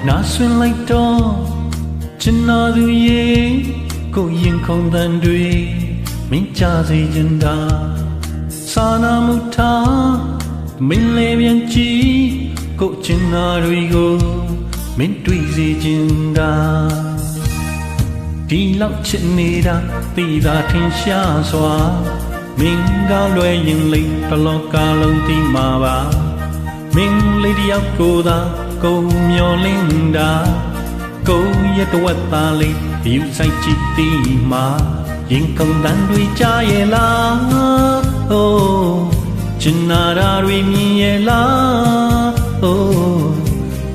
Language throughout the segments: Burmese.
နာဆွင်လိုက်တော့ချင်နာသူရေကိုရင်ခုန်တန်တွေမင်းကြစေချင်တာစာနာမှုထားမင်းလေးပြန်ကြည့်ကိုချင်နာတွေကိုမင်းတွေ့စေချင်တာဒီလောက်ချစ်နေတာသိသာထင်ရှားစွာမင်းကလွယ်ရင်လိမ့်တလောကလုံးသိမှာပါမင်းလေးတယောက်ကိုသာကိုမျောလင်းတာကိုရဲ့တဝက်သားလေးယူဆိုင်ကြည့်သိမှာရင်ခုန်တန်တွေကြားရဲ့လားအိုးချင်နာတာတွေမြင်ရဲ့လားအိုး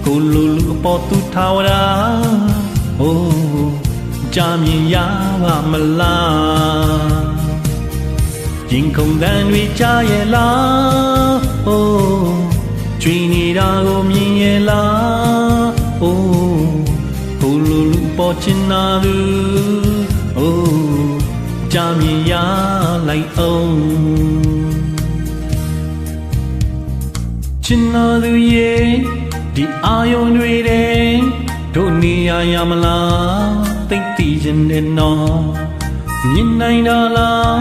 ကိုလူလူအပေါ်သူထားဝတာအိုးကြာမြင်ရပါမလားရင်ခုန်တန်တွေကြားရဲ့လားအိုးကြွေနေတာကိုမြင်ရဲ့လားအိုးကိုလူလူပေါ်ချင်နာသူအိုးကြာမြင်ရလိုက်အောင်ချင်နာသူရဲ့ဒီအာယုံတွေတဲ့တို့နေရမလားသိသိခြင်းနဲ့နော်မြင်နိုင်တာလား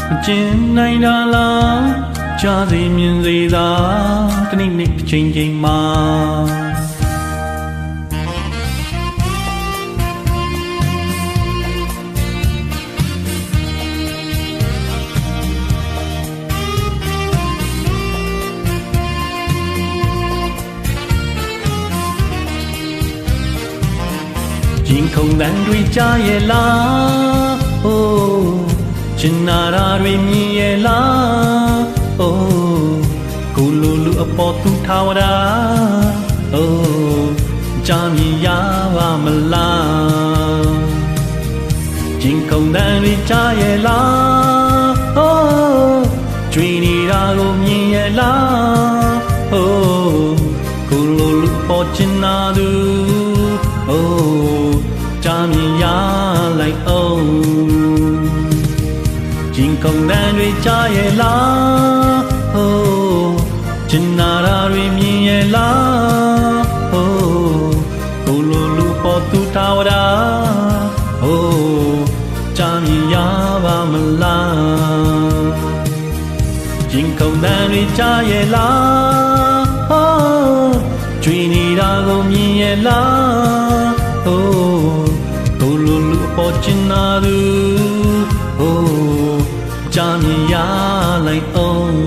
မကျင်နိုင်တာလားကြားစီမြင်စေသာတနေ့နေ့တစ်ချိန်ချိန်မှာရင်ခုန်တန်တွေကြားရဲ့လားအိုးချင်နာတာတွေမြင်ရဲ့လားအိုးကိုလူလူအပေါ်သူထားဝတာအိုးကြားမြင်ရပါမလားရင်ခုန်တန်တွေကြားရဲ့လားအိုးကြွေနေတာကိုမြင်ရဲ့လားအိုးကိုလူလူပေါ်ချင်နာသူအိုးကြာမြင်ရလိုက်အောင်ရင်ခုန်တန်တွေကြားရဲ့လားဟိုးချင်နာတာတွေမြင်ရဲ့လားဟိုးကိုလိုလူပေါ်သူထားဝတာဟိုးကြာမြင်ရပါမလားရင်ခုန်တန်တွေကြားရဲ့လားဟိုးကြွေနေတာကိုမြင်ရဲ့လားဟိုးကိုလူလူပေါ်ချင်နာသူဟိုးကြာမြင်ရလိုက်အောင်